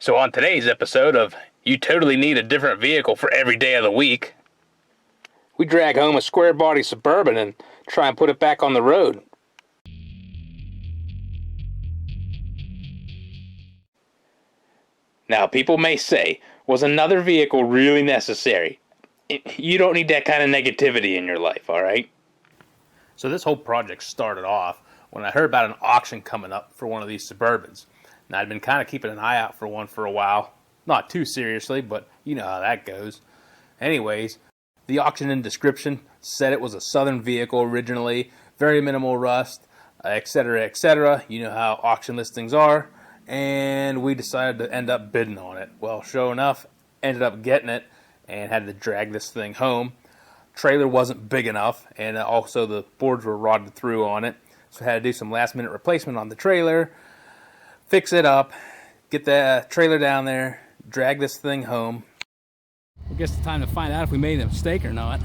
So on today's episode of You Totally Need a Different Vehicle for Every Day of the Week, we drag home a square body Suburban and try and put it back on the road. Now people may say, was another vehicle really necessary? You don't need that kind of negativity in your life, alright? So this whole project started off when I heard about an auction coming up for one of these Suburbans. Now, I'd been kind of keeping an eye out for one for a while. Not too seriously, but you know how that goes. Anyways, the auction in description said it was a Southern vehicle originally, very minimal rust, etc., etc. You know how auction listings are. And we decided to end up bidding on it. Well, sure enough, ended up getting it and had to drag this thing home. Trailer wasn't big enough, and also the boards were rotted through on it. So I had to do some last minute replacement on the trailer, fix it up, get the trailer down there, drag this thing home. I guess it's time to find out if we made a mistake or not.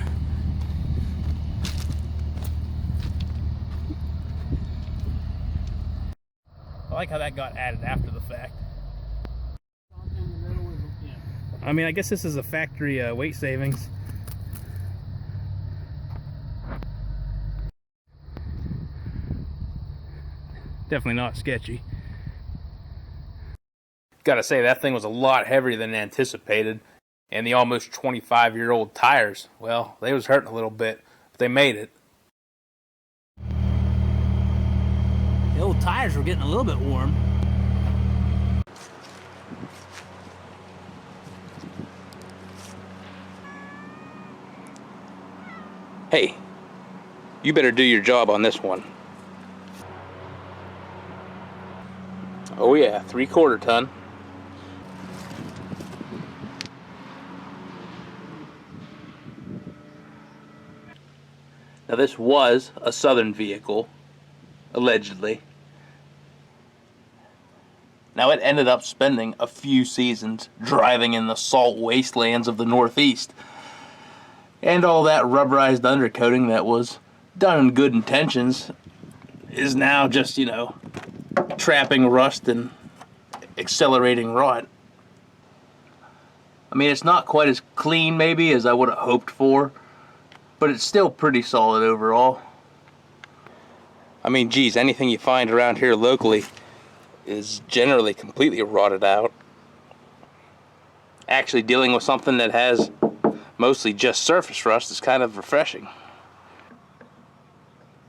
I like how that got added after the fact. I mean, I guess this is a factory weight savings. Definitely not sketchy. Gotta say, that thing was a lot heavier than anticipated. And the almost 25-year-old tires, well, they was hurting a little bit, but they made it. The old tires were getting a little bit warm. Hey, you better do your job on this one. Oh yeah, 3/4 ton. Now this was a Southern vehicle, allegedly. Now it ended up spending a few seasons driving in the salt wastelands of the Northeast. And all that rubberized undercoating that was done in good intentions is now just, trapping rust and accelerating rot. I mean, it's not quite as clean maybe as I would have hoped for, but it's still pretty solid overall. I mean, geez, anything you find around here locally is generally completely rotted out. Actually dealing with something that has mostly just surface rust is kind of refreshing.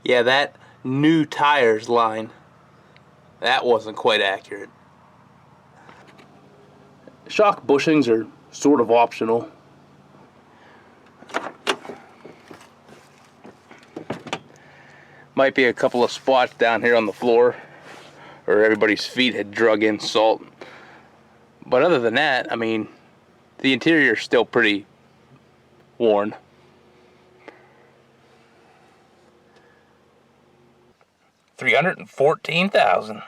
Yeah, that new tires line, that wasn't quite accurate. Shock bushings are sort of optional. Might be a couple of spots down here on the floor where everybody's feet had drug in salt. But other than that, I mean, the interior is still pretty worn. $314,000.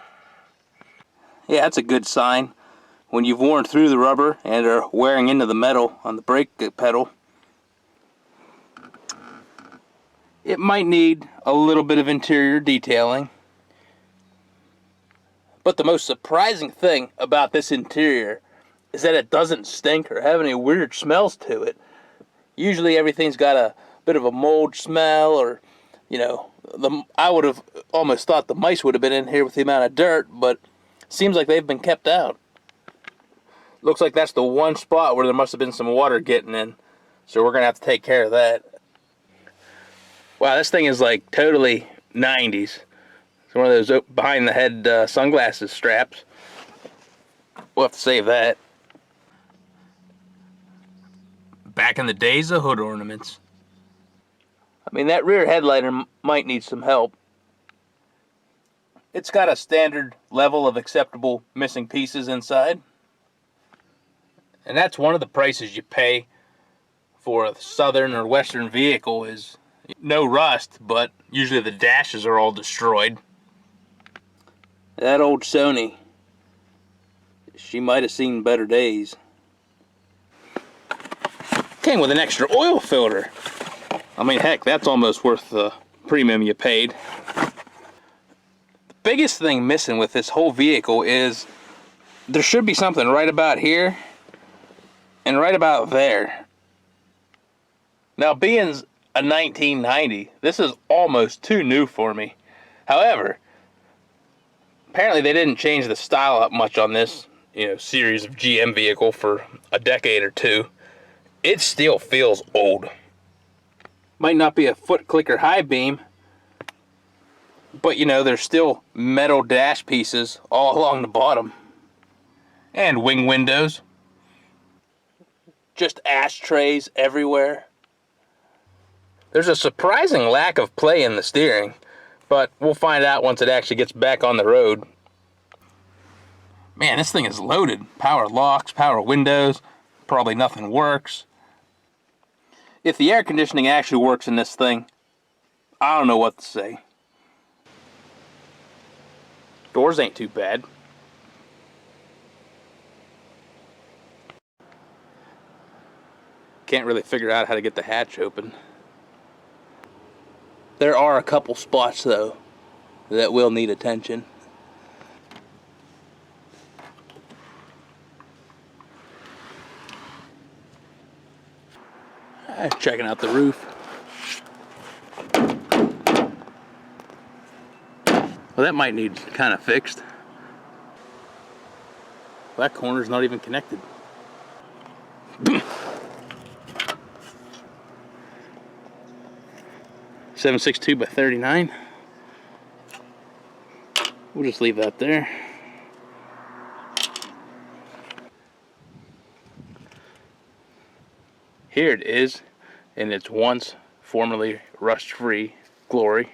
Yeah, that's a good sign. When you've worn through the rubber and are wearing into the metal on the brake pedal, it might need a little bit of interior detailing. But the most surprising thing about this interior is that it doesn't stink or have any weird smells to it. Usually everything's got a bit of a mold smell, or, I would have almost thought the mice would have been in here with the amount of dirt, but seems like they've been kept out. Looks like that's the one spot where there must have been some water getting in, so we're going to have to take care of that. Wow, this thing is like totally 90s. It's one of those behind the head sunglasses straps. We'll have to save that. Back in the days of hood ornaments. I mean, that rear headliner might need some help. It's got a standard level of acceptable missing pieces inside. And that's one of the prices you pay for a Southern or Western vehicle, is no rust, but usually the dashes are all destroyed. That old Sony, she might have seen better days. Came with an extra oil filter. I mean, heck, that's almost worth the premium you paid. The biggest thing missing with this whole vehicle is there should be something right about here and right about there. Now, being a 1990, this is almost too new for me. However, apparently they didn't change the style up much on this, series of GM vehicle for a decade or two. It still feels old. Might not be a foot clicker high beam, but there's still metal dash pieces all along the bottom. And wing windows. Just ashtrays everywhere. There's a surprising lack of play in the steering, but we'll find out once it actually gets back on the road. Man, this thing is loaded. Power locks, power windows, probably nothing works. If the air conditioning actually works in this thing, I don't know what to say. Doors ain't too bad. Can't really figure out how to get the hatch open. There are a couple spots though that will need attention. Checking out the roof. Well, that might need kind of fixed. That corner's not even connected. 762 by 39. We'll just leave that there. Here it is in its once formerly rust-free glory.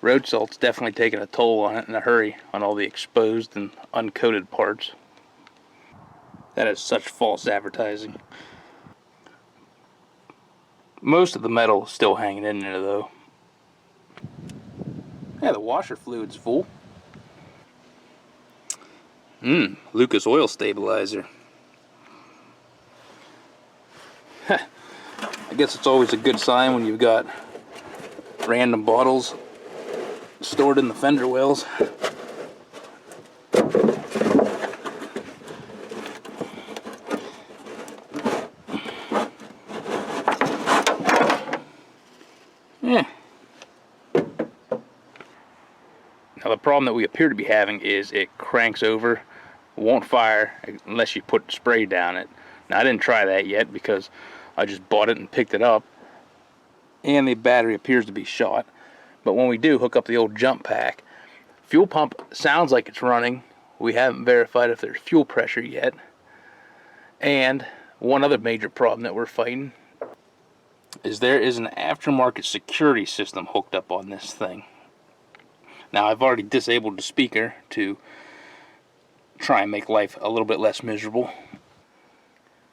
Road salt's definitely taking a toll on it in a hurry on all the exposed and uncoated parts. That is such false advertising. Most of the metal is still hanging in there though. Yeah, the washer fluid's full. Lucas oil stabilizer. I guess it's always a good sign when you've got random bottles stored in the fender wells. Yeah. Now the problem that we appear to be having is it cranks over, won't fire unless you put spray down it. Now I didn't try that yet because I just bought it and picked it up, and the battery appears to be shot. But when we do hook up the old jump pack, fuel pump sounds like it's running. We haven't verified if there's fuel pressure yet. And one other major problem that we're fighting is there is an aftermarket security system hooked up on this thing. Now I've already disabled the speaker to try and make life a little bit less miserable.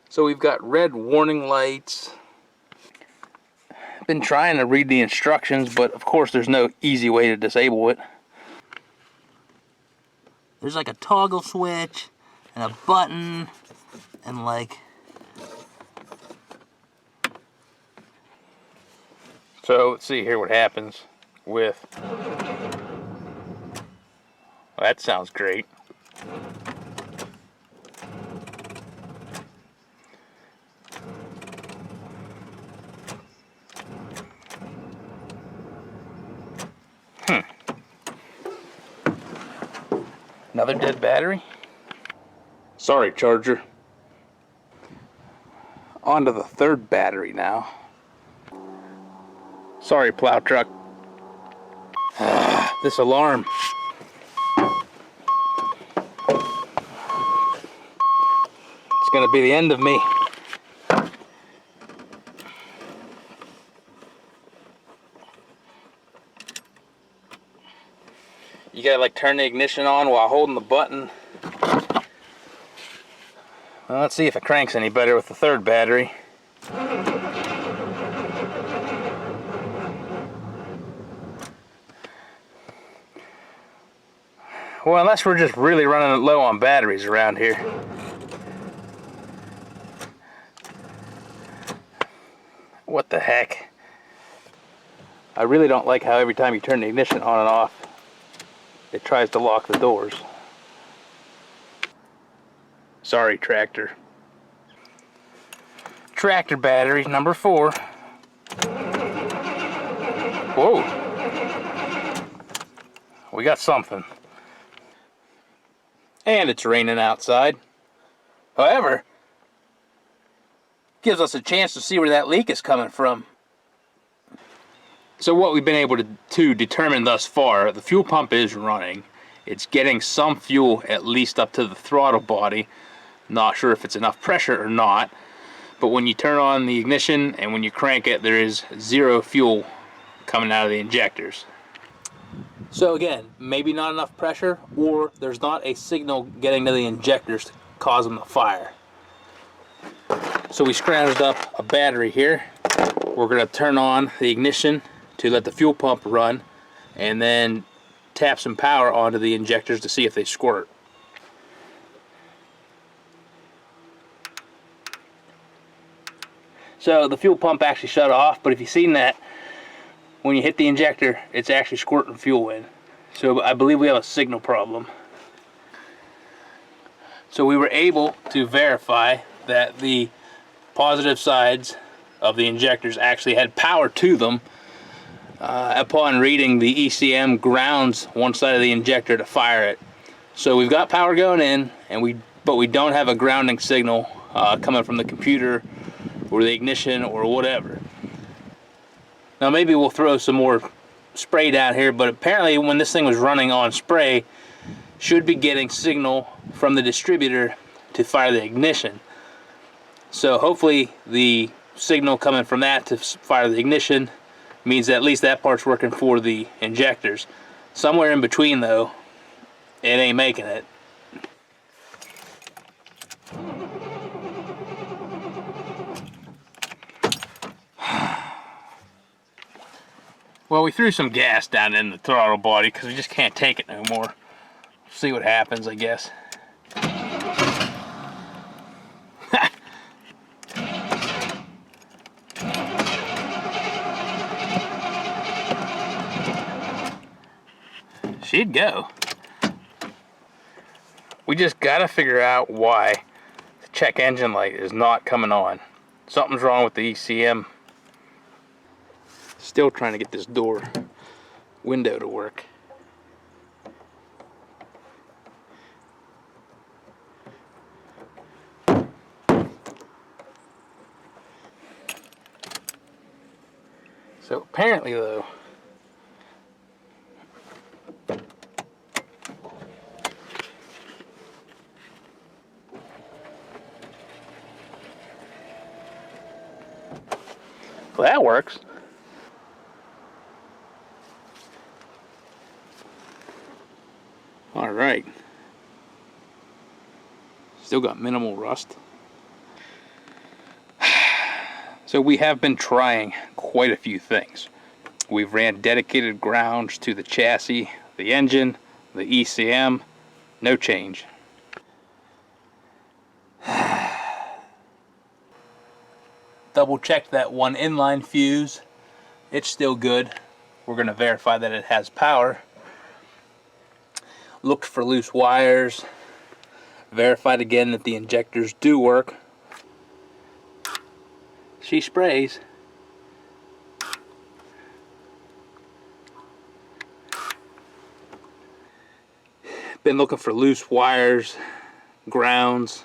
So we've got red warning lights. I've been trying to read the instructions, but of course there's no easy way to disable it. There's like a toggle switch and a button and like... So let's see here what happens with... Well, that sounds great. Another dead battery? Sorry, charger. On to the third battery now. Sorry, plow truck. This alarm. It's gonna be the end of me. You gotta like turn the ignition on while holding the button. Well, let's see if it cranks any better with the third battery. Well, unless we're just really running low on batteries around here. What the heck? I really don't like how every time you turn the ignition on and off, it tries to lock the doors. Sorry, tractor. Tractor battery number 4. Whoa. We got something. And it's raining outside. However, gives us a chance to see where that leak is coming from. So what we've been able to determine thus far, the fuel pump is running. It's getting some fuel at least up to the throttle body. Not sure if it's enough pressure or not. But when you turn on the ignition and when you crank it, there is 0 fuel coming out of the injectors. So again, maybe not enough pressure, or there's not a signal getting to the injectors to cause them to fire. So we scrounged up a battery here. We're going to turn on the ignition to let the fuel pump run, and then tap some power onto the injectors to see if they squirt. So the fuel pump actually shut off, but if you've seen that, when you hit the injector, it's actually squirting fuel in. So I believe we have a signal problem. So we were able to verify that the positive sides of the injectors actually had power to them upon reading the ECM grounds one side of the injector to fire it. So we've got power going in, but we don't have a grounding signal coming from the computer or the ignition or whatever. Now maybe we'll throw some more spray down here, but apparently when this thing was running on spray, should be getting signal from the distributor to fire the ignition. So hopefully the signal coming from that to fire the ignition means that at least that part's working for the injectors. Somewhere in between though, it ain't making it. Well, we threw some gas down in the throttle body because we just can't take it no more. See what happens, I guess. She'd go. We just gotta figure out why the check engine light is not coming on. Something's wrong with the ECM. Still trying to get this door window to work. So apparently though, well, that works. All right. Still got minimal rust. So we have been trying quite a few things. We've ran dedicated grounds to the chassis, the engine, the ECM, no change. Double checked that one inline fuse. It's still good. We're going to verify that it has power. Looked for loose wires. Verified again that the injectors do work. She sprays. Been looking for loose wires, grounds.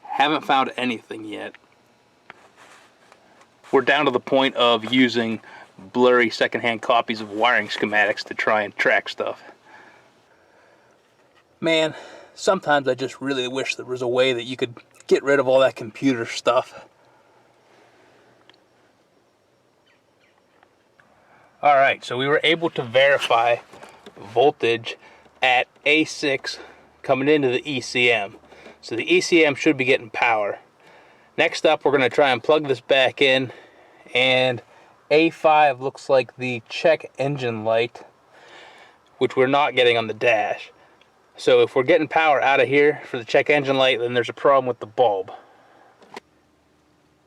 Haven't found anything yet. We're down to the point of using blurry secondhand copies of wiring schematics to try and track stuff. Man, sometimes I just really wish there was a way that you could get rid of all that computer stuff. Alright, so we were able to verify voltage at A6 coming into the ECM. So the ECM should be getting power. Next up, we're going to try and plug this back in, and A5 looks like the check engine light, which we're not getting on the dash. So if we're getting power out of here for the check engine light, then there's a problem with the bulb.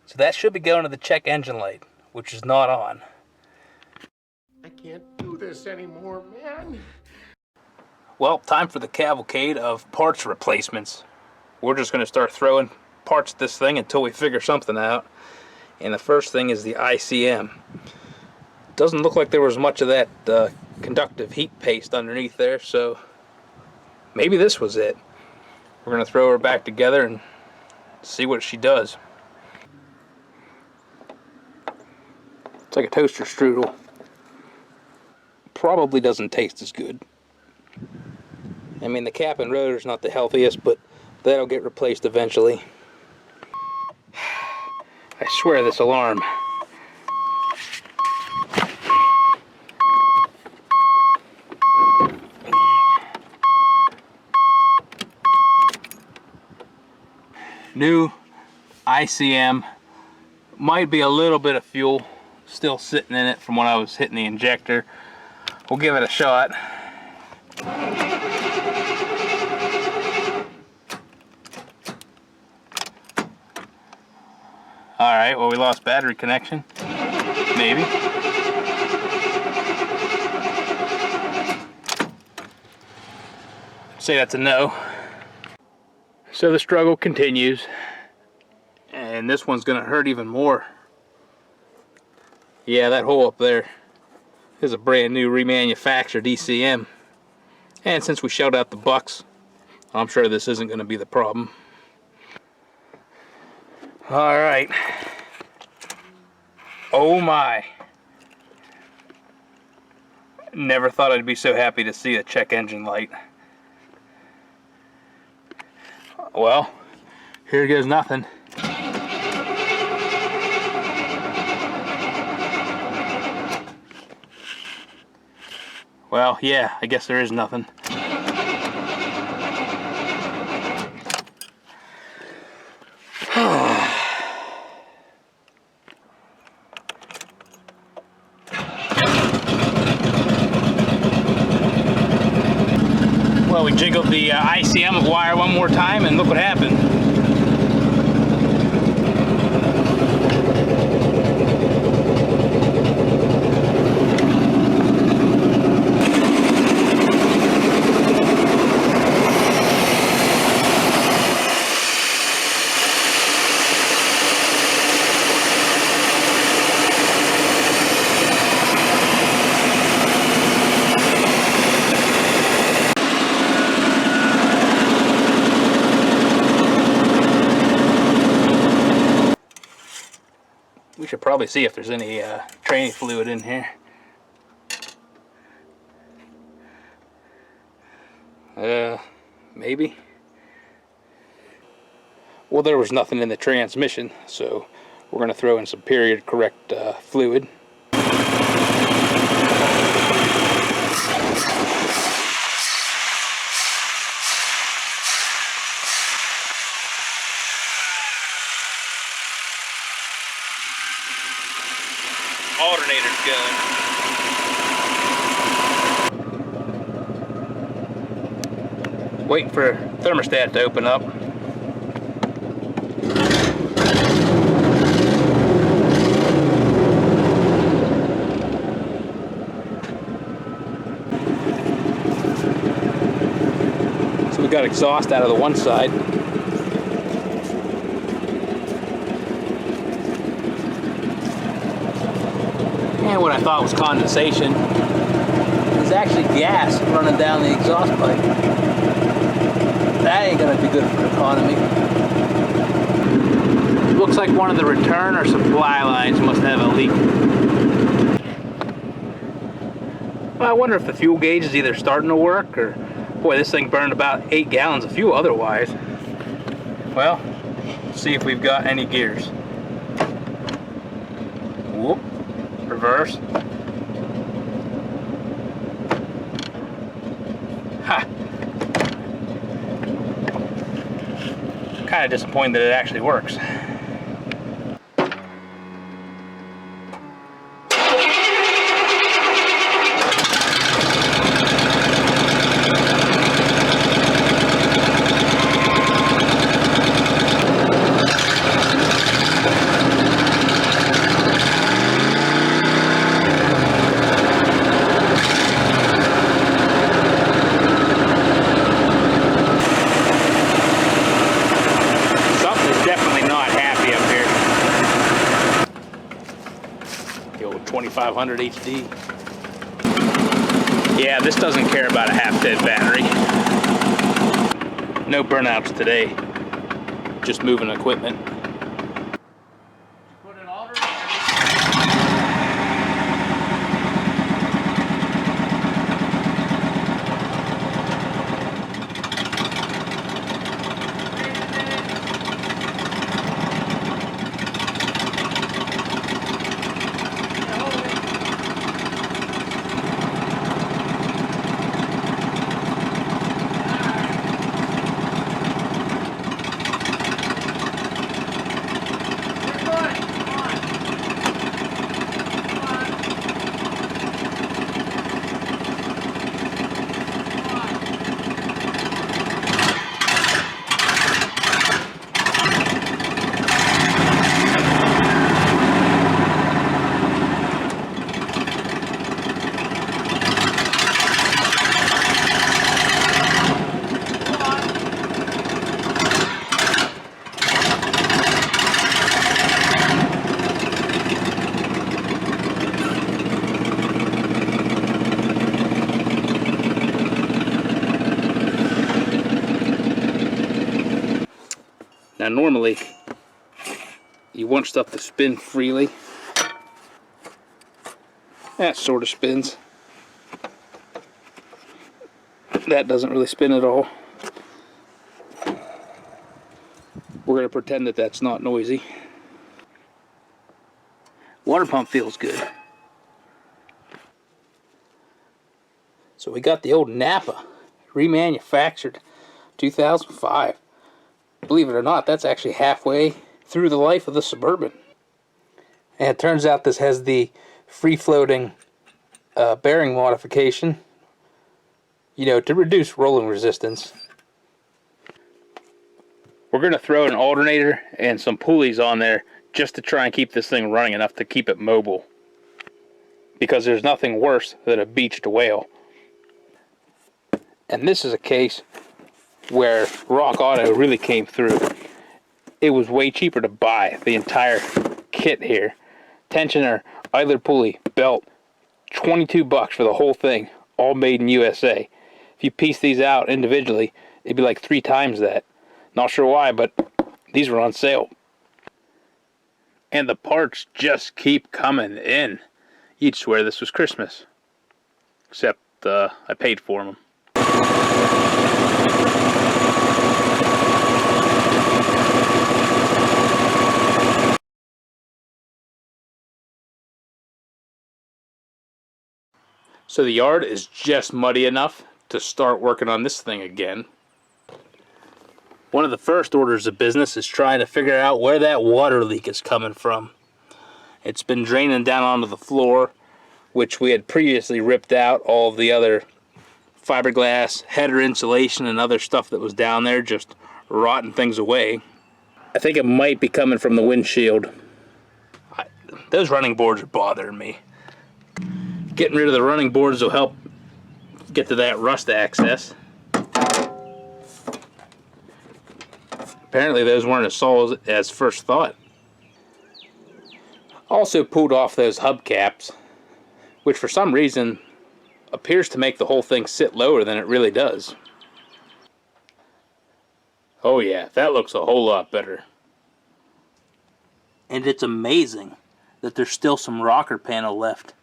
So that should be going to the check engine light, which is not on. I can't do this anymore, man. Well, time for the cavalcade of parts replacements. we're just going to start throwing parts at this thing until we figure something out. And the first thing is the ICM. Doesn't look like there was much of that conductive heat paste underneath there, so maybe this was it. We're going to throw her back together and see what she does. It's like a toaster strudel. Probably doesn't taste as good. I mean, the cap and rotor's not the healthiest, but that'll get replaced eventually. I swear this alarm. New ICM. Might be a little bit of fuel still sitting in it from when I was hitting the injector. We'll give it a shot. Alright, well, we lost battery connection. Maybe. Say that's a no. So the struggle continues. And this one's going to hurt even more. Yeah, that hole up there is a brand new remanufactured ECM. And since we shelled out the bucks, I'm sure this isn't going to be the problem. Alright. Oh my. Never thought I'd be so happy to see a check engine light. Well, here goes nothing. Well, yeah, I guess there is nothing. Well, we jiggled the ICM wire one more time and look what happened. We should probably see if there's any training fluid in here. Maybe. Well, there was nothing in the transmission, so we're going to throw in some period correct fluid. Alternator's going. Waiting for thermostat to open up. So we got exhaust out of the one side. And what I thought was condensation is actually gas running down the exhaust pipe. That ain't gonna be good for economy. Looks like one of the return or supply lines must have a leak. Well, I wonder if the fuel gauge is either starting to work or, boy, this thing burned about 8 gallons of fuel otherwise. Well, let's see if we've got any gears. Whoop. Reverse. Ha! Kind of disappointed that it actually works. 2500 HD. Yeah, this doesn't care about a half-dead battery. No burnouts today. Just moving equipment. Put an alternator. Now normally, you want stuff to spin freely. That sort of spins. That doesn't really spin at all. We're going to pretend that that's not noisy. Water pump feels good. So we got the old Napa, remanufactured, 2005. Believe it or not, that's actually halfway through the life of the Suburban. And it turns out this has the free-floating bearing modification, you know, to reduce rolling resistance. We're going to throw an alternator and some pulleys on there just to try and keep this thing running enough to keep it mobile. Because there's nothing worse than a beached whale. And this is a case where Rock Auto really came through. It was way cheaper to buy the entire kit here. Tensioner, idler pulley, belt, $22 for the whole thing, all made in USA. If you piece these out individually, it'd be like 3 times that. Not sure why, but these were on sale. And the parts just keep coming in. You'd swear this was Christmas. Except I paid for them. So the yard is just muddy enough to start working on this thing again. One of the first orders of business is trying to figure out where that water leak is coming from. It's been draining down onto the floor, which we had previously ripped out all of the other fiberglass, header insulation, and other stuff that was down there, just rotting things away. I think it might be coming from the windshield. Those running boards are bothering me. Getting rid of the running boards will help get to that rust access. Apparently those weren't as solid as first thought. Also pulled off those hubcaps, which for some reason appears to make the whole thing sit lower than it really does. Oh yeah, that looks a whole lot better. And it's amazing that there's still some rocker panel left.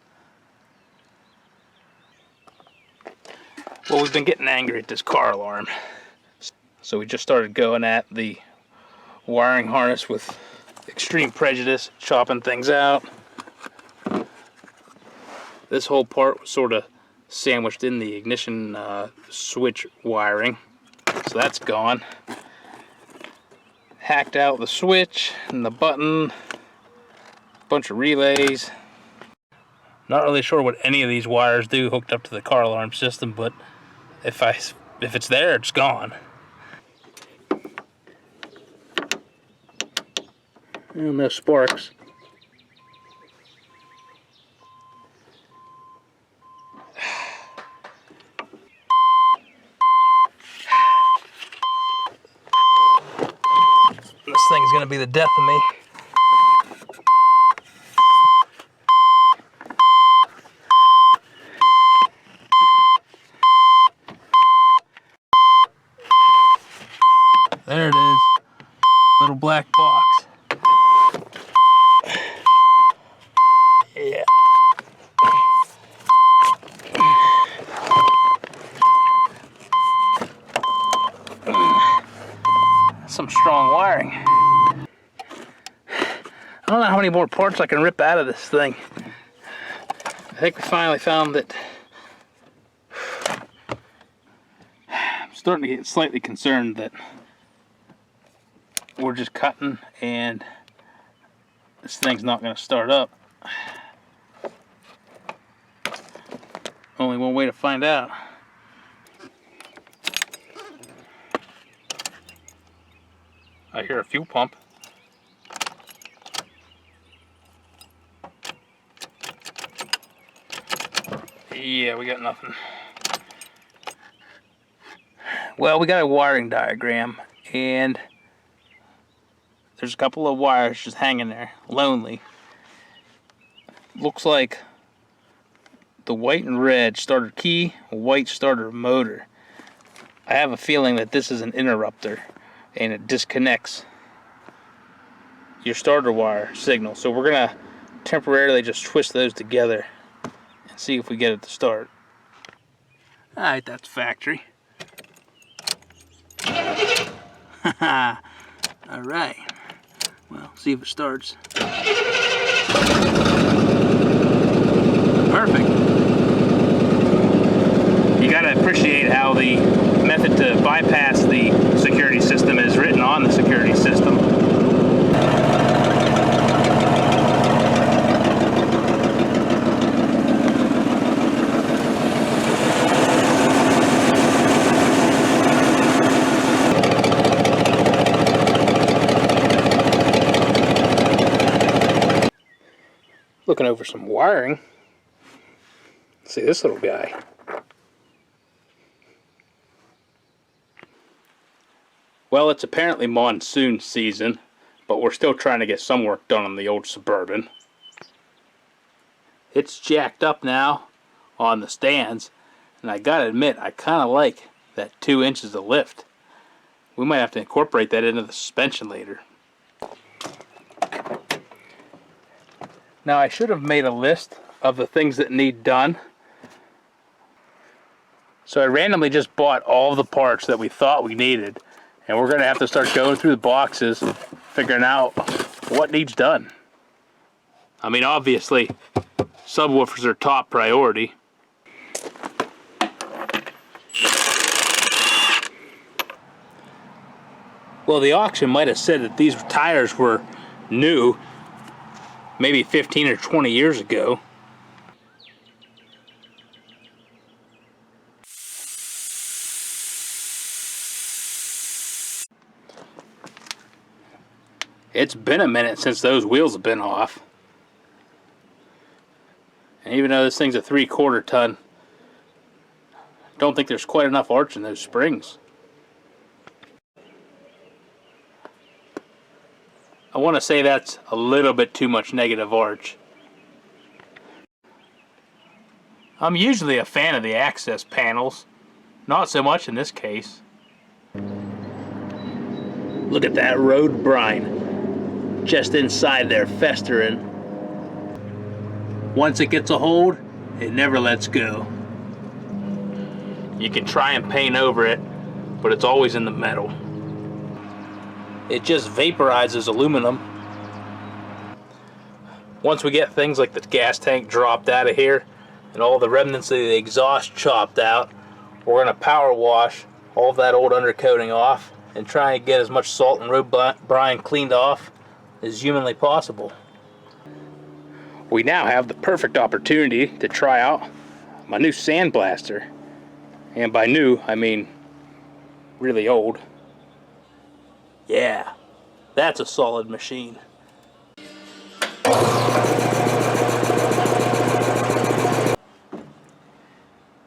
Well, we've been getting angry at this car alarm. So we just started going at the wiring harness with extreme prejudice, chopping things out. This whole part was sort of sandwiched in the ignition switch wiring. So that's gone. Hacked out the switch and the button. Bunch of relays. Not really sure what any of these wires do hooked up to the car alarm system, but if it's there, it's gone. And no sparks. This thing's gonna be the death of me. There it is. Little black box. Yeah. Some strong wiring. I don't know how many more parts I can rip out of this thing. I think we finally found that. I'm starting to get slightly concerned that we're just cutting and this thing's not going to start up. Only one way to find out. I hear a fuel pump. Yeah, we got nothing. Well, we got a wiring diagram, and there's a couple of wires just hanging there, lonely. Looks like the white and red starter key, white starter motor. I have a feeling that this is an interrupter, and it disconnects your starter wire signal. So we're gonna temporarily just twist those together and see if we get it to start. Alright, that's factory. Alright. Well, see if it starts. Perfect. You gotta appreciate how the method to bypass the security system is written on the security system. Looking over some wiring. See this little guy. Well, it's apparently monsoon season, but we're still trying to get some work done on the old Suburban. It's jacked up now on the stands, and I gotta admit, I kinda like that 2 inches of lift. We might have to incorporate that into the suspension later. Now, I should have made a list of the things that need done. So I randomly just bought all the parts that we thought we needed, and we're going to have to start going through the boxes, figuring out what needs done. I mean, obviously, subwoofers are top priority. Well, the auction might have said that these tires were new, maybe 15 or 20 years ago. It's been a minute since those wheels have been off. And even though this thing's a 3/4 ton, don't think there's quite enough arch in those springs. I want to say that's a little bit too much negative arch. I'm usually a fan of the access panels, not so much in this case. Look at that road brine just inside there festering. Once it gets a hold, it never lets go. You can try and paint over it, but it's always in the metal. It just vaporizes aluminum. Once we get things like the gas tank dropped out of here and all the remnants of the exhaust chopped out, we're going to power wash all of that old undercoating off and try and get as much salt and road brine cleaned off as humanly possible. We now have the perfect opportunity to try out my new sandblaster. And by new, I mean really old. Yeah, that's a solid machine.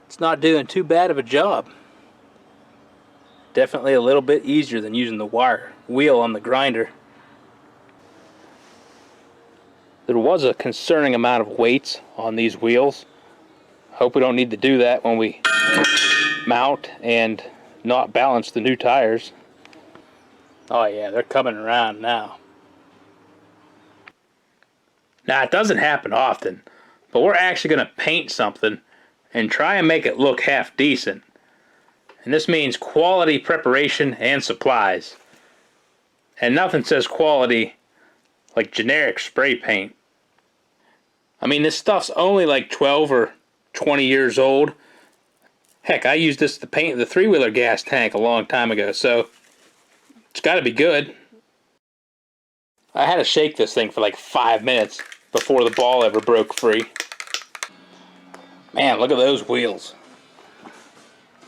It's not doing too bad of a job. Definitely a little bit easier than using the wire wheel on the grinder. There was a concerning amount of weights on these wheels. Hope we don't need to do that when we mount and not balance the new tires. Oh yeah, they're coming around now. Now, it doesn't happen often, but we're actually going to paint something and try and make it look half decent. And this means quality preparation and supplies. And nothing says quality like generic spray paint. I mean, this stuff's only like 12 or 20 years old. Heck, I used this to paint the three-wheeler gas tank a long time ago, so it's got to be good. I had to shake this thing for like 5 minutes before the ball ever broke free. Man, look at those wheels.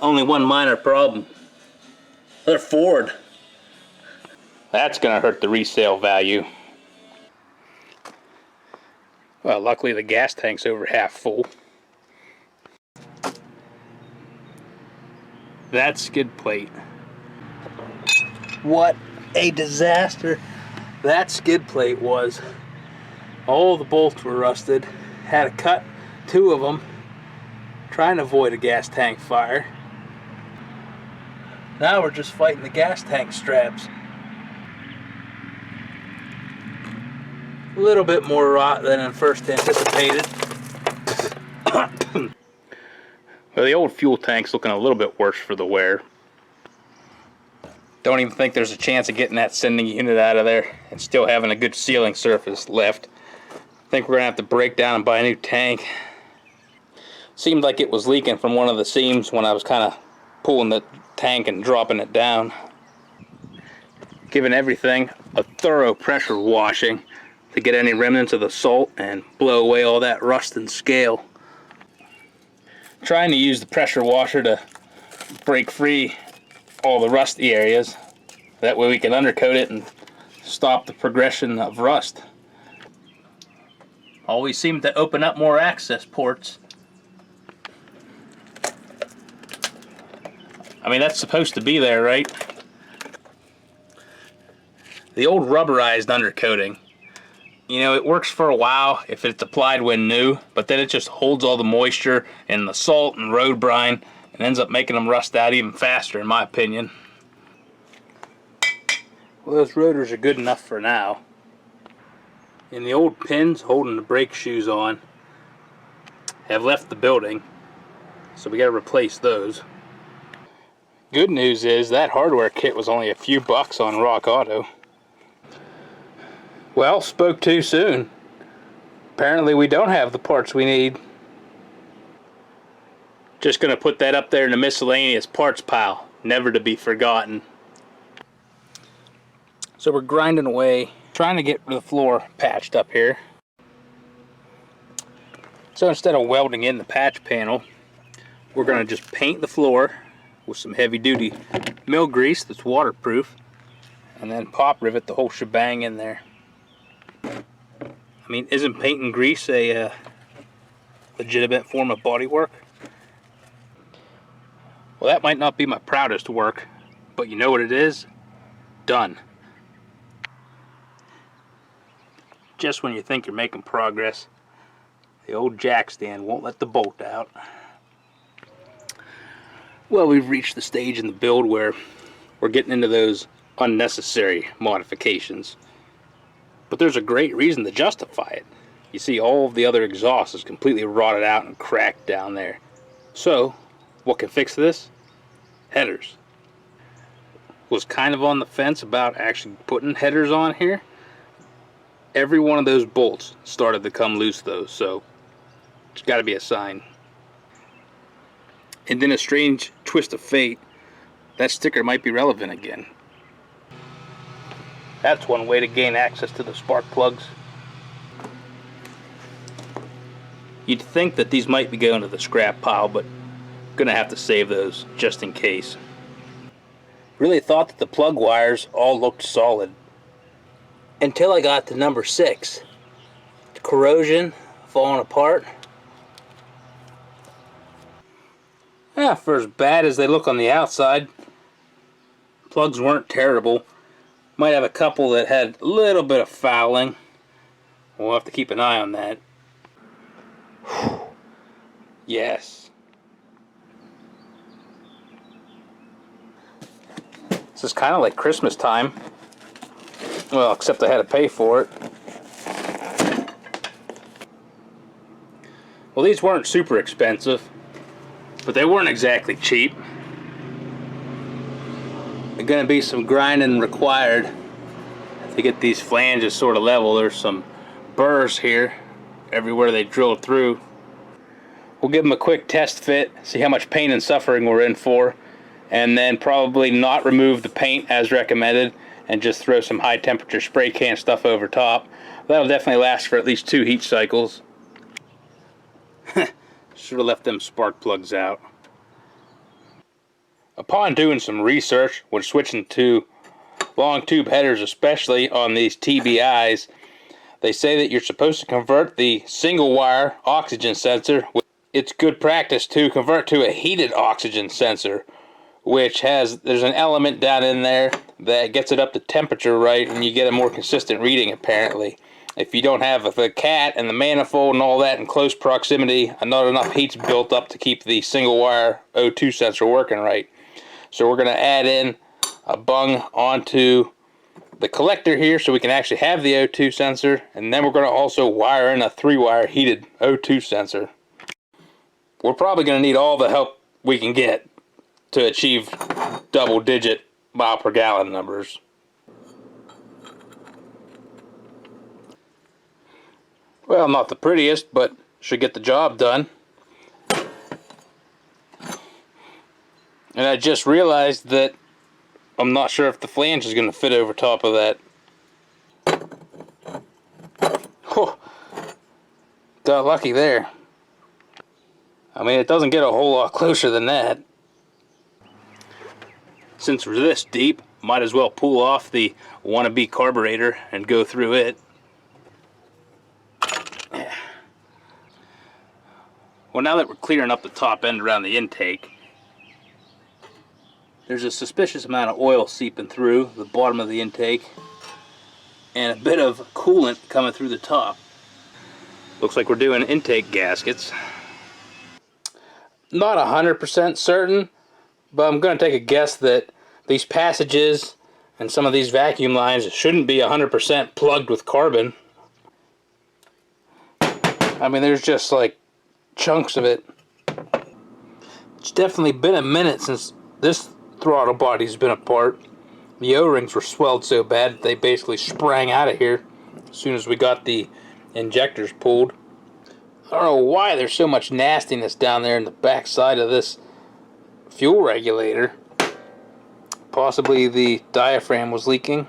Only one minor problem. They're Ford. That's gonna hurt the resale value. Well, luckily the gas tank's over half full. That skid plate. What a disaster that skid plate was. All the bolts were rusted. Had to cut 2 of them, trying to avoid a gas tank fire. Now we're just fighting the gas tank straps. A little bit more rot than I first anticipated. Well, the old fuel tank's looking a little bit worse for the wear. Don't even think there's a chance of getting that sending unit out of there and still having a good sealing surface left. I think we're gonna have to break down and buy a new tank. Seemed like it was leaking from one of the seams when I was kind of pulling the tank and dropping it down. Giving everything a thorough pressure washing to get any remnants of the salt and blow away all that rust and scale. Trying to use the pressure washer to break free all the rusty areas. That way we can undercoat it and stop the progression of rust. Always seem to open up more access ports. I mean, that's supposed to be there, right? The old rubberized undercoating, you know, it works for a while if it's applied when new, but then it just holds all the moisture and the salt and road brine and ends up making them rust out even faster, in my opinion. Well, those rotors are good enough for now. And the old pins holding the brake shoes on have left the building, so we gotta replace those. Good news is that hardware kit was only a few bucks on Rock Auto. Well, spoke too soon. Apparently we don't have the parts we need. Just gonna put that up there in the miscellaneous parts pile, never to be forgotten. So we're grinding away, trying to get the floor patched up here. So instead of welding in the patch panel, we're gonna just paint the floor with some heavy duty mill grease that's waterproof, and then pop rivet the whole shebang in there. I mean, isn't paint and grease a legitimate form of bodywork? Well, that might not be my proudest work, but you know what it is? Done. Just when you think you're making progress, the old jack stand won't let the bolt out. Well, we've reached the stage in the build where we're getting into those unnecessary modifications. But there's a great reason to justify it. You see, all of the other exhaust is completely rotted out and cracked down there. So, what can fix this? Headers. Was kind of on the fence about actually putting headers on here. Every one of those bolts started to come loose though, so it's got to be a sign. And then a strange twist of fate, that sticker might be relevant again. That's one way to gain access to the spark plugs. You'd think that these might be going to the scrap pile, but I'm gonna have to save those just in case. Really thought that the plug wires all looked solid until I got to number 6. Corrosion, falling apart. Yeah, for as bad as they look on the outside, plugs weren't terrible. Might have a couple that had a little bit of fouling. We'll have to keep an eye on that. Yes. This is kind of like Christmas time. Well, except I had to pay for it. Well, these weren't super expensive, but they weren't exactly cheap. There's going to be some grinding required to get these flanges sort of level. There's some burrs here everywhere they drilled through. We'll give them a quick test fit, see how much pain and suffering we're in for, and then probably not remove the paint as recommended and just throw some high temperature spray can stuff over top. That'll definitely last for at least 2 heat cycles. Should have left them spark plugs out. Upon doing some research when switching to long tube headers, especially on these TBIs, they say that you're supposed to convert the single wire oxygen sensor. It's good practice to convert to a heated oxygen sensor, which there's an element down in there that gets it up to temperature right, and you get a more consistent reading apparently. If you don't have the cat and the manifold and all that in close proximity, not enough heat's built up to keep the single wire O2 sensor working right. So we're going to add in a bung onto the collector here so we can actually have the O2 sensor, and then we're going to also wire in a 3-wire heated O2 sensor. We're probably going to need all the help we can get to achieve double-digit mile per gallon numbers. Well, not the prettiest, but should get the job done. And I just realized that I'm not sure if the flange is going to fit over top of that. Whew. Got lucky there. I mean, it doesn't get a whole lot closer than that. Since we're this deep, might as well pull off the wannabe carburetor and go through it. Well, now that we're clearing up the top end around the intake, there's a suspicious amount of oil seeping through the bottom of the intake and a bit of coolant coming through the top. Looks like we're doing intake gaskets. Not 100% certain, but I'm going to take a guess that these passages and some of these vacuum lines shouldn't be 100% plugged with carbon. I mean, there's just like chunks of it. It's definitely been a minute since this throttle body's been apart. The O-rings were swelled so bad that they basically sprang out of here as soon as we got the injectors pulled. I don't know why there's so much nastiness down there in the back side of this fuel regulator. Possibly the diaphragm was leaking.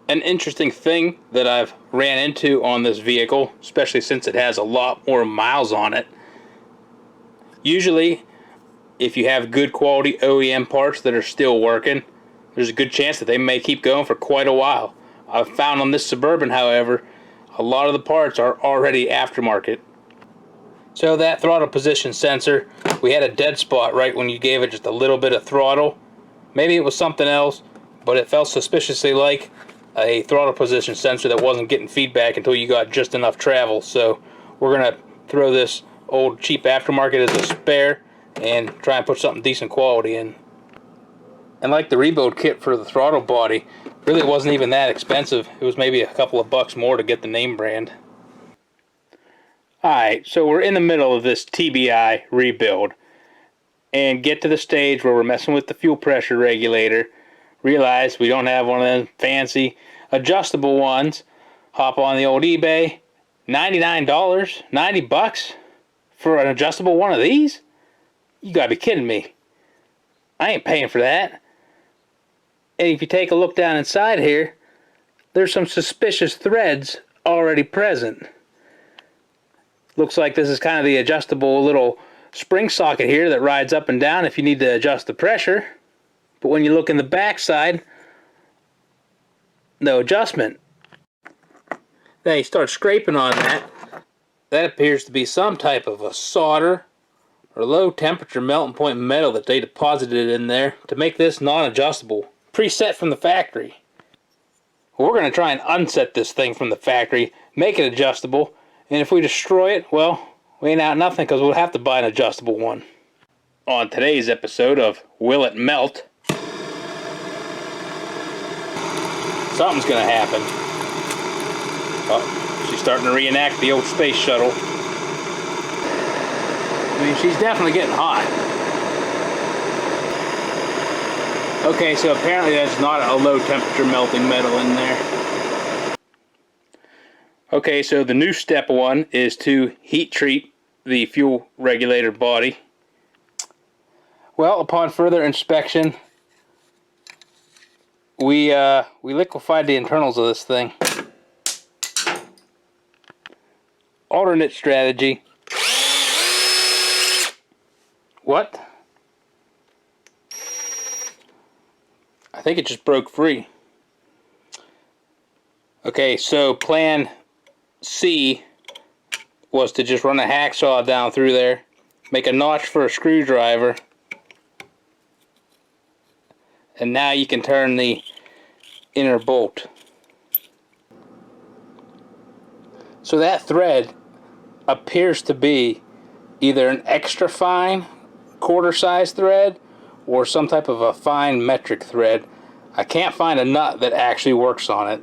An interesting thing that I've ran into on this vehicle, especially since it has a lot more miles on it. Usually, if you have good quality OEM parts that are still working, there's a good chance that they may keep going for quite a while. I've found on this Suburban, however, a lot of the parts are already aftermarket. So that throttle position sensor, we had a dead spot right when you gave it just a little bit of throttle. Maybe it was something else, but it felt suspiciously like a throttle position sensor that wasn't getting feedback until you got just enough travel. So we're going to throw this old cheap aftermarket as a spare and try and put something decent quality in. And like the rebuild kit for the throttle body, really wasn't even that expensive. It was maybe a couple of bucks more to get the name brand. Alright, so we're in the middle of this TBI rebuild and get to the stage where we're messing with the fuel pressure regulator. Realize we don't have one of them fancy adjustable ones. Hop on the old eBay, $99, 90 bucks for an adjustable one of these? You gotta be kidding me. I ain't paying for that. And if you take a look down inside here, there's some suspicious threads already present. Looks like this is kind of the adjustable little spring socket here that rides up and down if you need to adjust the pressure. But when you look in the back side, no adjustment. Then you start scraping on that. That appears to be some type of a solder or low temperature melting point metal that they deposited in there to make this non-adjustable. Preset from the factory. We're going to try and unset this thing from the factory, make it adjustable, and if we destroy it, well, we ain't out nothing because we'll have to buy an adjustable one. On today's episode of Will It Melt? something's gonna happen. Oh, she's starting to reenact the old space shuttle. I mean, she's definitely getting hot. Okay, so apparently that's not a low temperature melting metal in there. Okay, so the new step one is to heat treat the fuel regulator body. Well, upon further inspection, we liquefied the internals of this thing. Alternate strategy. What? I think it just broke free. Okay, so plan C was to just run a hacksaw down through there, make a notch for a screwdriver, and now you can turn the inner bolt. So that thread appears to be either an extra fine quarter size thread or some type of a fine metric thread. I can't find a nut that actually works on it.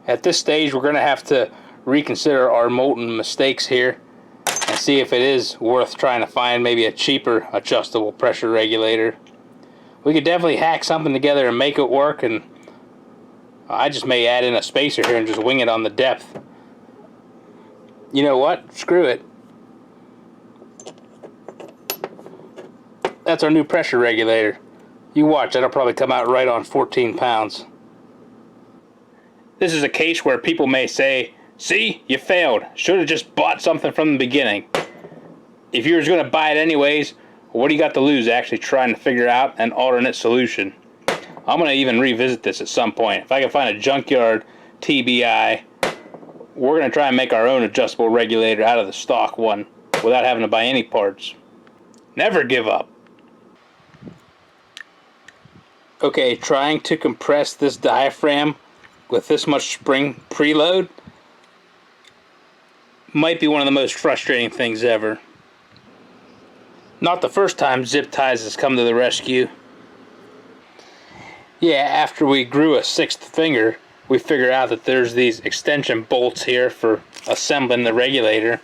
At this stage, we're going to have to reconsider our molten mistakes here and see if it is worth trying to find maybe a cheaper adjustable pressure regulator. We could definitely hack something together and make it work, and I just may add in a spacer here and just wing it on the depth. You know what? Screw it. That's our new pressure regulator. You watch, that'll probably come out right on 14 pounds. This is a case where people may say, see, you failed. Should have just bought something from the beginning. If you were going to buy it anyways, what do you got to lose actually trying to figure out an alternate solution? I'm going to even revisit this at some point. If I can find a junkyard TBI, we're going to try and make our own adjustable regulator out of the stock one without having to buy any parts. Never give up. Okay, trying to compress this diaphragm with this much spring preload might be one of the most frustrating things ever. Not the first time zip ties has come to the rescue. Yeah, after we grew a sixth finger, we figured out that there's these extension bolts here for assembling the regulator.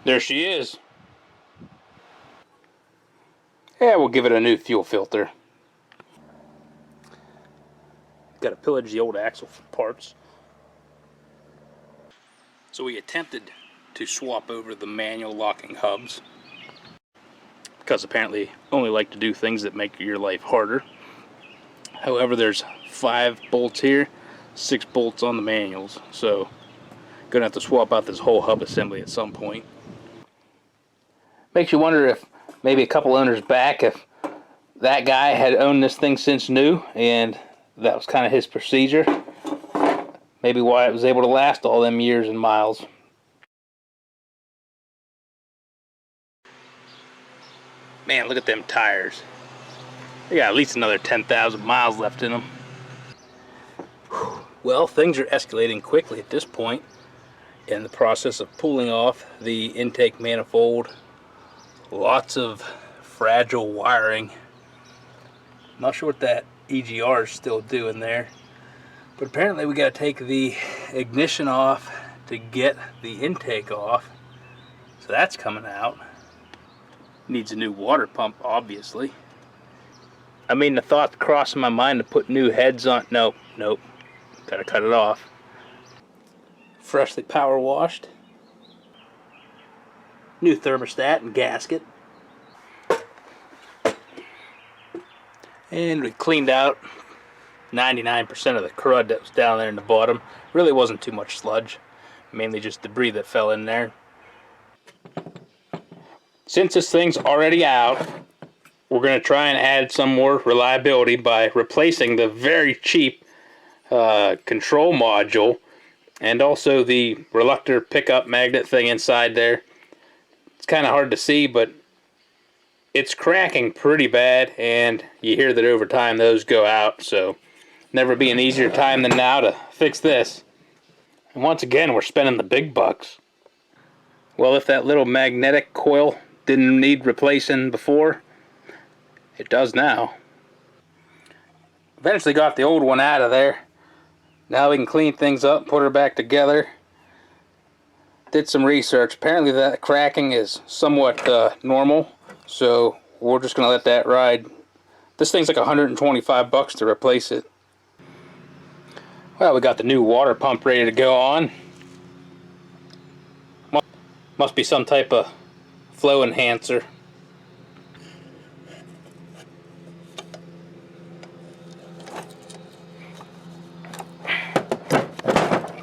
There she is. Yeah, we'll give it a new fuel filter. Got to pillage the old axle for parts. So we attempted to swap over the manual locking hubs, because apparently only like to do things that make your life harder. However, there's 5 bolts here, 6 bolts on the manuals, so gonna have to swap out this whole hub assembly at some point. Makes you wonder if maybe a couple owners back, if that guy had owned this thing since new and that was kind of his procedure. Maybe why it was able to last all them years and miles. Man, look at them tires. They got at least another 10,000 miles left in them. Well, things are escalating quickly at this point in the process of pulling off the intake manifold. Lots of fragile wiring. Not sure what that EGR is still doing there. But apparently we got to take the ignition off to get the intake off. So that's coming out. Needs a new water pump, obviously. I mean, the thought crossing my mind to put new heads on. Nope. Gotta cut it off. Freshly power washed. New thermostat and gasket. And we cleaned out 99% of the crud that was down there in the bottom. Really wasn't too much sludge. Mainly just debris that fell in there. Since this thing's already out, we're going to try and add some more reliability by replacing the very cheap control module and also the reluctor pickup magnet thing inside there. It's kind of hard to see, but it's cracking pretty bad, and you hear that over time those go out, so never be an easier time than now to fix this. And once again, we're spending the big bucks. Well, if that little magnetic coil didn't need replacing before, It does now. Eventually got the old one out of there. Now we can clean things up, put her back together. Did some research. Apparently that cracking is somewhat normal, so we're just gonna let that ride. This thing's like $125 to replace it. Well, we got the new water pump ready to go on. Must be some type of flow enhancer.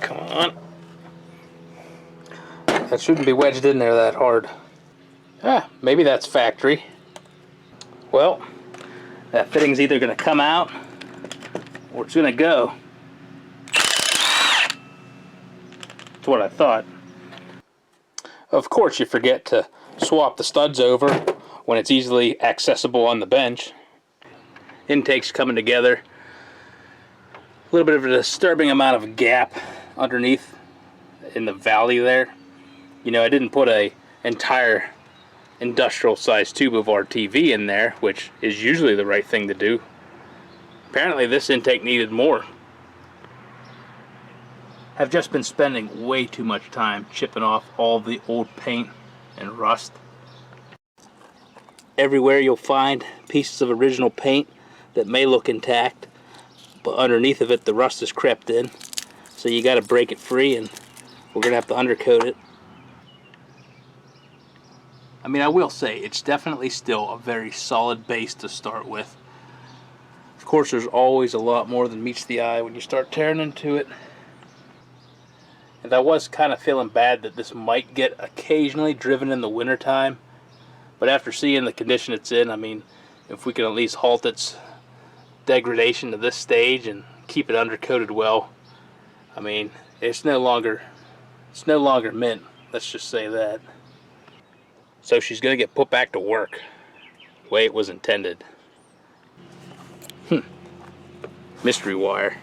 Come on. That shouldn't be wedged in there that hard. Ah, maybe that's factory. Well, that fitting's either going to come out or it's going to go. That's what I thought. Of course you forget to swap the studs over when it's easily accessible on the bench. Intake's coming together. A little bit of a disturbing amount of gap underneath in the valley there. You know, I didn't put a entire industrial size tube of RTV in there, which is usually the right thing to do. Apparently this intake needed more. I've just been spending way too much time chipping off all the old paint and rust. Everywhere you'll find pieces of original paint that may look intact, but underneath of it the rust has crept in. So you got to break it free, and we're going to have to undercoat it. I mean, I will say it's definitely still a very solid base to start with. Of course, there's always a lot more than meets the eye when you start tearing into it. And I was kind of feeling bad that this might get occasionally driven in the wintertime. But after seeing the condition it's in, I mean, if we can at least halt its degradation to this stage and keep it undercoated well, I mean, it's no longer mint. Let's just say that. So she's going to get put back to work the way it was intended. Mystery wire.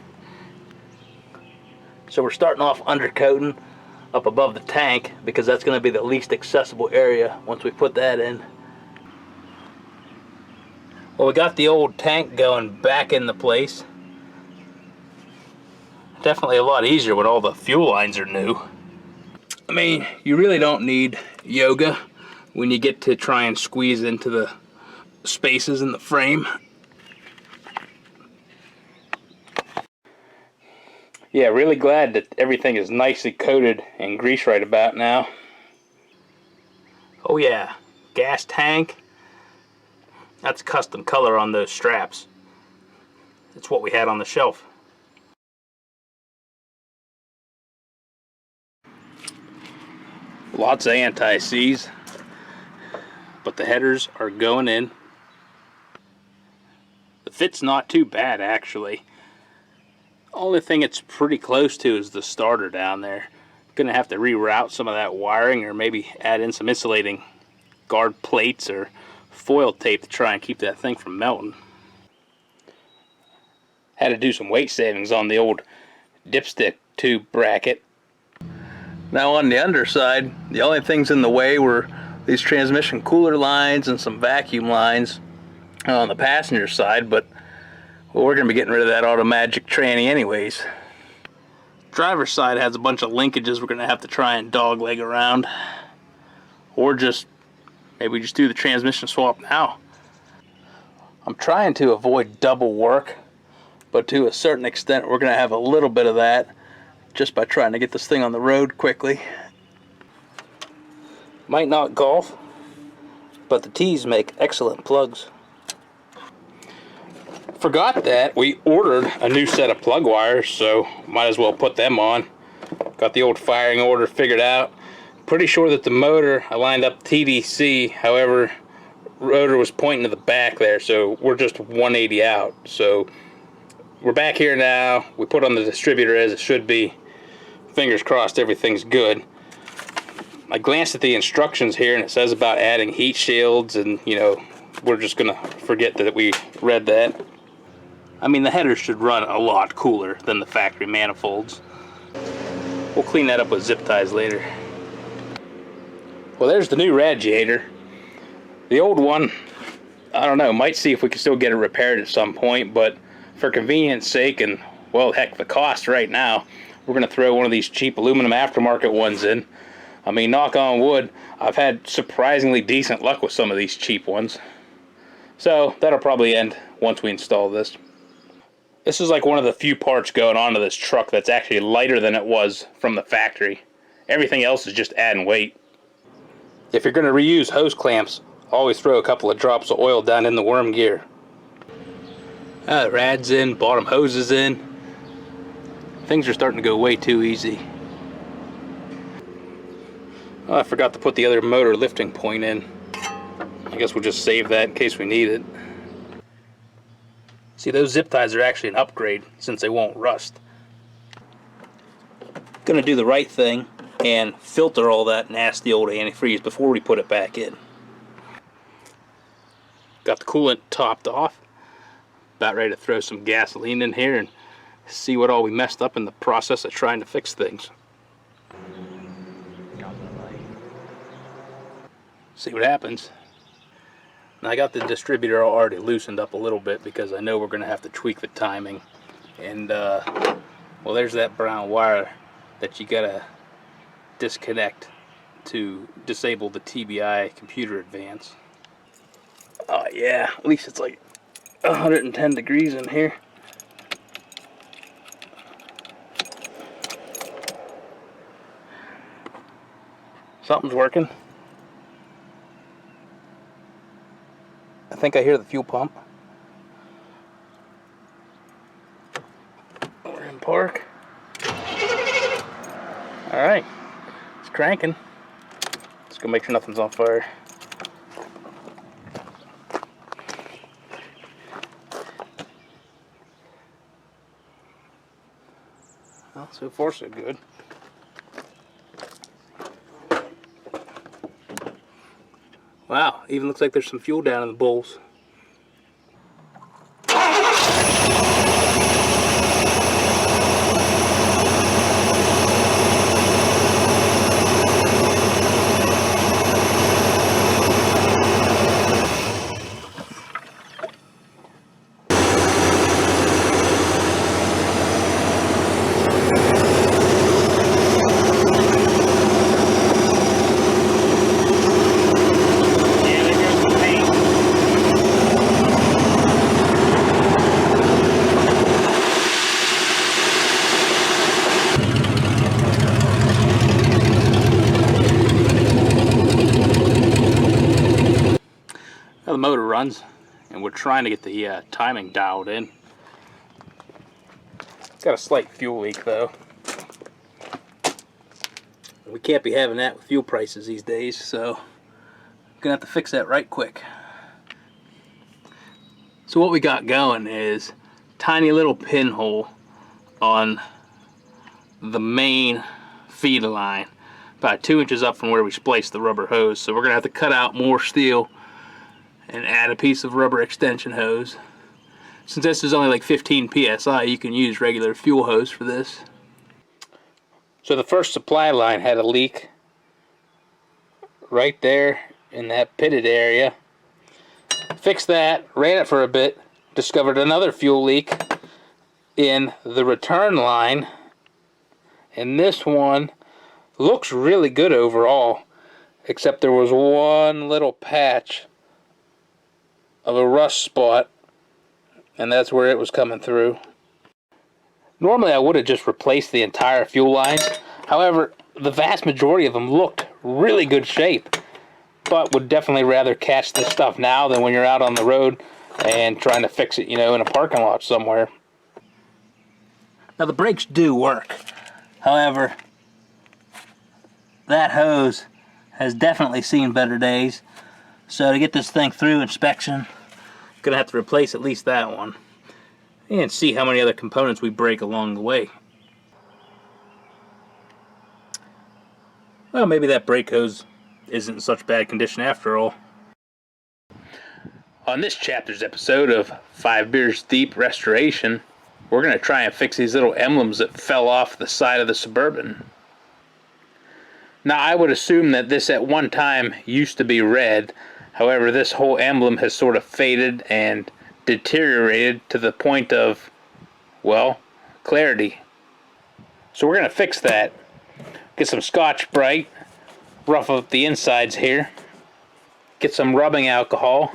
So we're starting off undercoating up above the tank because that's going to be the least accessible area once we put that in. Well, we got the old tank going back into place. Definitely a lot easier when all the fuel lines are new. I mean, you really don't need yoga when you get to try and squeeze into the spaces in the frame. Yeah, really glad that everything is nicely coated and greased right about now. Oh yeah, gas tank. That's custom color on those straps. It's what we had on the shelf. Lots of anti-seize, but the headers are going in. The fit's not too bad actually. Only thing it's pretty close to is the starter down there. Gonna have to reroute some of that wiring or maybe add in some insulating guard plates or foil tape to try and keep that thing from melting. Had to do some weight savings on the old dipstick tube bracket. Now on the underside, the only things in the way were these transmission cooler lines and some vacuum lines on the passenger side, but well, we're going to be getting rid of that Automagic tranny anyways. Driver's side has a bunch of linkages we're going to have to try and dogleg around. Or just, maybe we just do the transmission swap now. I'm trying to avoid double work, but to a certain extent we're going to have a little bit of that just by trying to get this thing on the road quickly. Might not golf, but the T's make excellent plugs. Forgot that we ordered a new set of plug wires, so might as well put them on. Got the old firing order figured out. Pretty sure that the motor, I lined up TDC, however, rotor was pointing to the back there, so we're just 180 out. So we're back here now. We put on the distributor as it should be. Fingers crossed everything's good. I glanced at the instructions here and it says about adding heat shields, and you know, we're just gonna forget that we read that. I mean, the headers should run a lot cooler than the factory manifolds. We'll clean that up with zip ties later. Well, there's the new radiator. The old one I don't know, might see if we can still get it repaired at some point, but for convenience sake and, well, heck, the cost right now, we're going to throw one of these cheap aluminum aftermarket ones in. I mean, knock on wood, I've had surprisingly decent luck with some of these cheap ones. So that'll probably end once we install this. This is like one of the few parts going onto this truck that's actually lighter than it was from the factory. Everything else is just adding weight. If you're going to reuse hose clamps, always throw a couple of drops of oil down in the worm gear. The rad's in, bottom hose is in. Things are starting to go way too easy. Oh, I forgot to put the other motor lifting point in. I guess we'll just save that in case we need it. See, those zip ties are actually an upgrade since they won't rust. Gonna do the right thing and filter all that nasty old antifreeze before we put it back in. Got the coolant topped off. About ready to throw some gasoline in here and see what all we messed up in the process of trying to fix things. See what happens. Now I got the distributor already loosened up a little bit because I know we're going to have to tweak the timing. And well, there's that brown wire that you got to disconnect to disable the TBI computer advance. Oh yeah, at least it's like 110 degrees in here. Something's working. I think I hear the fuel pump. We're in park. Alright, it's cranking. Let's go make sure nothing's on fire. Well, so far so good. Wow, even looks like there's some fuel down in the bowls. Now the motor runs, and we're trying to get the timing dialed in. Got a slight fuel leak though. We can't be having that with fuel prices these days, so gonna have to fix that right quick. So what we got going is tiny little pinhole on the main feed line, about 2 inches up from where we spliced the rubber hose. So we're gonna have to cut out more steel and add a piece of rubber extension hose. Since this is only like 15 psi, you can use regular fuel hose for this. So the first supply line had a leak right there in that pitted area. Fixed that, ran it for a bit, discovered another fuel leak in the return line, and this one looks really good overall, except there was one little patch of a rust spot, and that's where it was coming through. Normally I would have just replaced the entire fuel lines. However, the vast majority of them looked really good shape, but would definitely rather catch this stuff now than when you're out on the road and trying to fix it, you know, in a parking lot somewhere. Now the brakes do work. However, that hose has definitely seen better days. So to get this thing through inspection, gonna have to replace at least that one and see how many other components we break along the way. Well, maybe that brake hose isn't in such bad condition after all. On this chapter's episode of 5 Beers Deep Restoration, we're gonna try and fix these little emblems that fell off the side of the Suburban. Now I would assume that this at one time used to be red. However, this whole emblem has sort of faded and deteriorated to the point of, well, clarity. So we're going to fix that. Get some Scotch-Brite, rough up the insides here. Get some rubbing alcohol.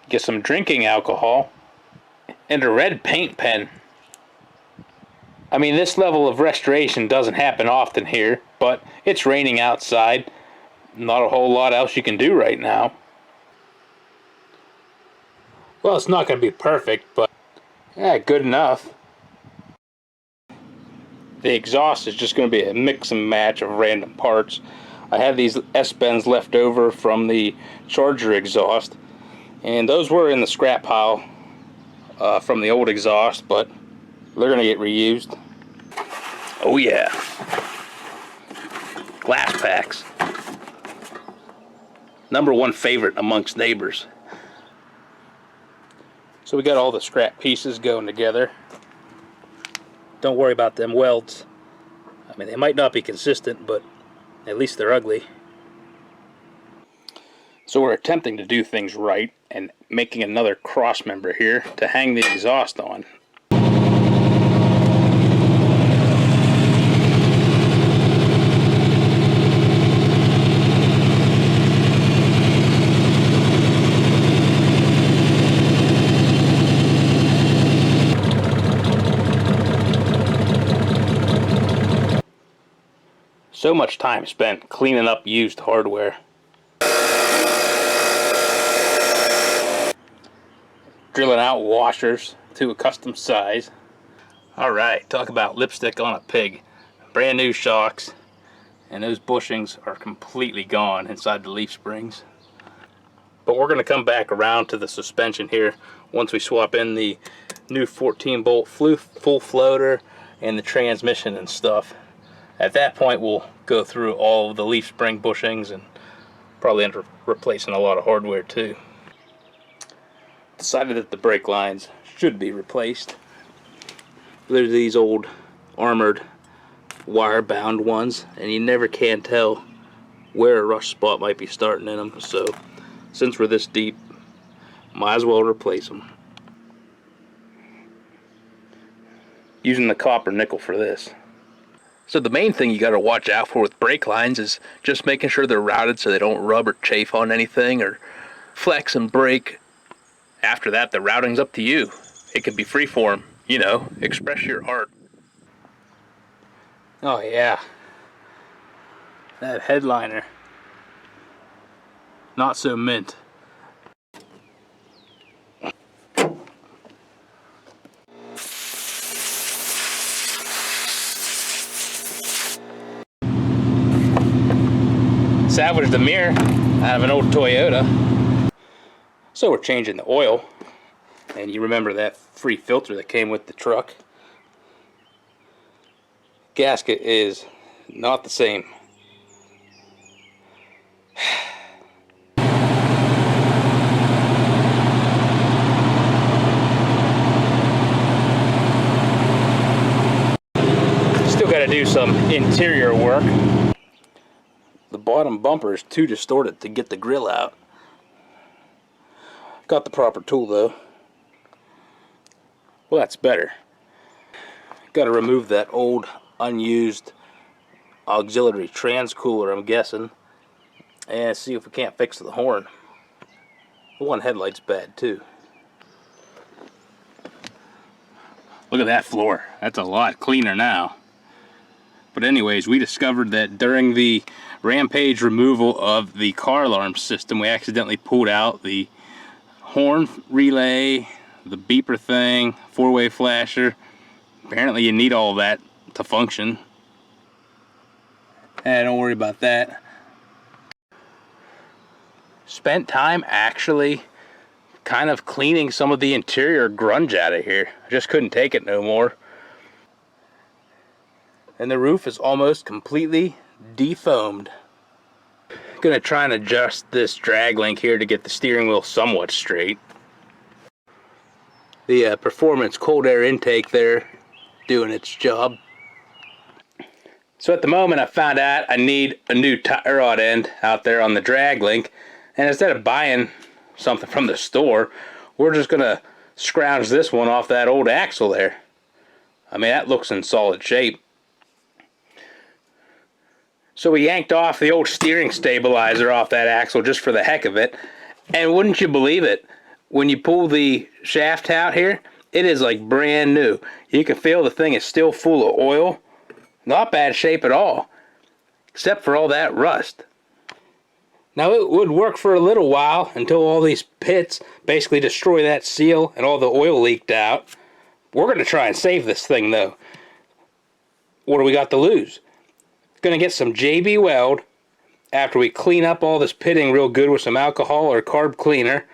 Get some drinking alcohol. And a red paint pen. I mean, this level of restoration doesn't happen often here, but it's raining outside. Not a whole lot else you can do right now. Well, it's not going to be perfect, but yeah, good enough. The exhaust is just going to be a mix and match of random parts. I had these S-bends left over from the Charger exhaust, and those were in the scrap pile from the old exhaust, but they're going to get reused. Oh yeah. Glass packs. #1 favorite amongst neighbors. So we got all the scrap pieces going together. Don't worry about them welds. I mean, they might not be consistent, but at least they're ugly. So we're attempting to do things right and making another cross member here to hang the exhaust on. So much time spent cleaning up used hardware. Drilling out washers to a custom size. Alright, talk about lipstick on a pig. Brand new shocks, and those bushings are completely gone inside the leaf springs. But we're going to come back around to the suspension here once we swap in the new 14-bolt full floater and the transmission and stuff. At that point, we'll go through all of the leaf spring bushings and probably end up replacing a lot of hardware too. Decided that the brake lines should be replaced. There's these old armored wire bound ones, and you never can tell where a rust spot might be starting in them. So since we're this deep, might as well replace them. Using the copper nickel for this. So the main thing you got to watch out for with brake lines is just making sure they're routed so they don't rub or chafe on anything or flex and break. After that, the routing's up to you. It could be freeform, you know, express your art. Oh yeah, that headliner, not so mint. Salvaged the mirror out of an old Toyota. So we're changing the oil, and you remember that free filter that came with the truck. Gasket is not the same. Still got to do some interior work. The bottom bumper is too distorted to get the grill out. Got the proper tool though. Well, that's better. Got to remove that old unused auxiliary transcooler, I'm guessing, and see if we can't fix the horn. The one headlight's bad too. Look at that floor. That's a lot cleaner now. But anyways, we discovered that during the Rampage removal of the car alarm system, we accidentally pulled out the horn relay, the beeper thing, four-way flasher. Apparently you need all of that to function. Don't worry about that. Spent time actually kind of cleaning some of the interior grunge out of here. I just couldn't take it no more. And the roof is almost completely defoamed. Gonna try and adjust this drag link here to get the steering wheel somewhat straight. The performance cold air intake there doing its job. So at the moment I found out I need a new tie rod end out there on the drag link. And instead of buying something from the store, we're just going to scrounge this one off that old axle there. I mean, that looks in solid shape. So we yanked off the old steering stabilizer off that axle just for the heck of it. And wouldn't you believe it, when you pull the shaft out here, it is like brand new. You can feel the thing is still full of oil. Not bad shape at all, except for all that rust. Now it would work for a little while until all these pits basically destroy that seal and all the oil leaked out. We're going to try and save this thing though. What do we got to lose? Going to get some JB Weld after we clean up all this pitting real good with some alcohol or carb cleaner.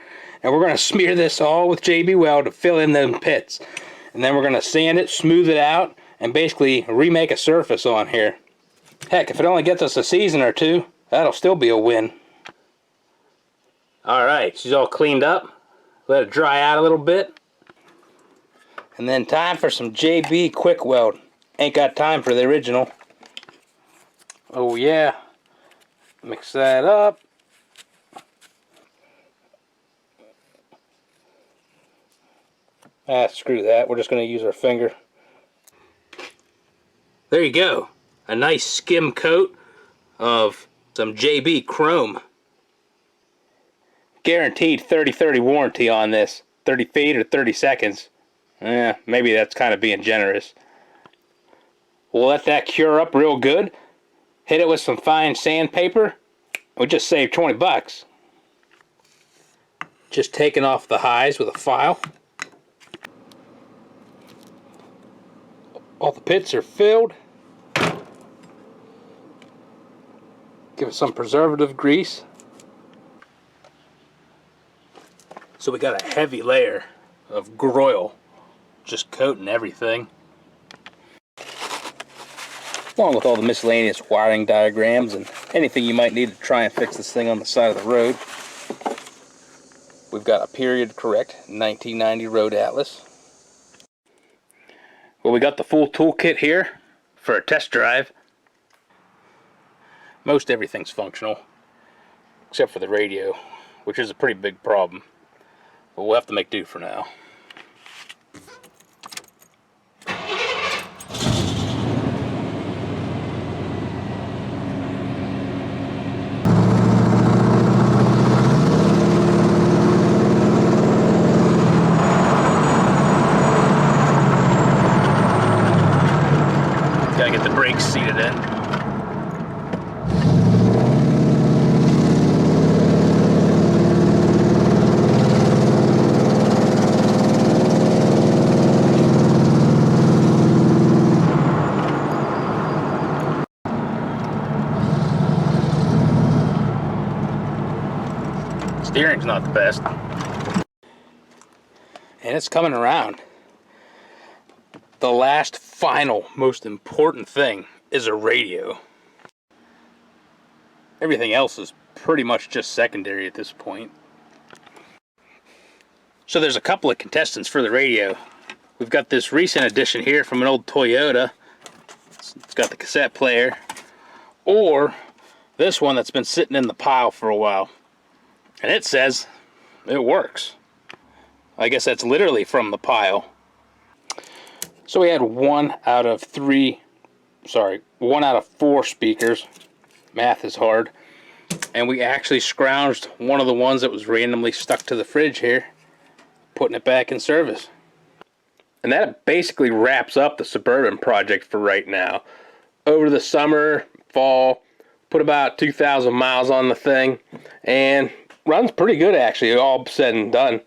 And we're going to smear this all with JB Weld to fill in them pits. And then we're going to sand it, smooth it out, and basically remake a surface on here. Heck, if it only gets us a season or two, that'll still be a win. Alright, she's all cleaned up. Let it dry out a little bit. And then time for some JB Quick Weld. Ain't got time for the original. Oh yeah. Mix that up. Screw that. We're just going to use our finger. There you go. A nice skim coat of some JB Chrome. Guaranteed 30-30 warranty on this. 30 feet or 30 seconds. Maybe that's kind of being generous. We'll let that cure up real good. Hit it with some fine sandpaper. We just saved 20 bucks. Just taking off the highs with a file. All the pits are filled. Give it some preservative grease. So we got a heavy layer of groil just coating everything. Along with all the miscellaneous wiring diagrams and anything you might need to try and fix this thing on the side of the road. We've got a period correct 1990 road atlas. Well, we got the full toolkit here for a test drive. Most everything's functional, except for the radio, which is a pretty big problem. But we'll have to make do for now. Gotta get the brakes seated in. Steering's not the best. And it's coming around. The last, final, most important thing is a radio. Everything else is pretty much just secondary at this point. So there's a couple of contestants for the radio. We've got this recent addition here from an old Toyota. It's got the cassette player. Or this one that's been sitting in the pile for a while. And it says it works. I guess that's literally from the pile. So we had one out of four speakers. Math is hard. And we actually scrounged one of the ones that was randomly stuck to the fridge here, putting it back in service. And that basically wraps up the Suburban project for right now. Over the summer, fall, put about 2,000 miles on the thing, and runs pretty good actually, all said and done.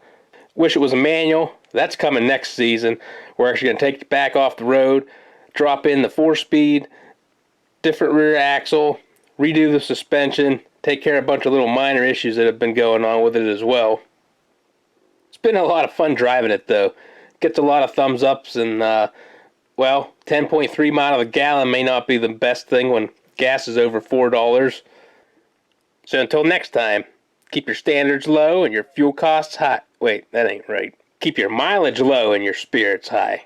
Wish it was a manual. That's coming next season. We're actually going to take it back off the road, drop in the 4-speed, different rear axle, redo the suspension, take care of a bunch of little minor issues that have been going on with it as well. It's been a lot of fun driving it though. Gets a lot of thumbs ups, and well, 10.3 mile to the gallon may not be the best thing when gas is over $4. So until next time, keep your standards low and your fuel costs high. Wait, that ain't right. Keep your mileage low and your spirits high.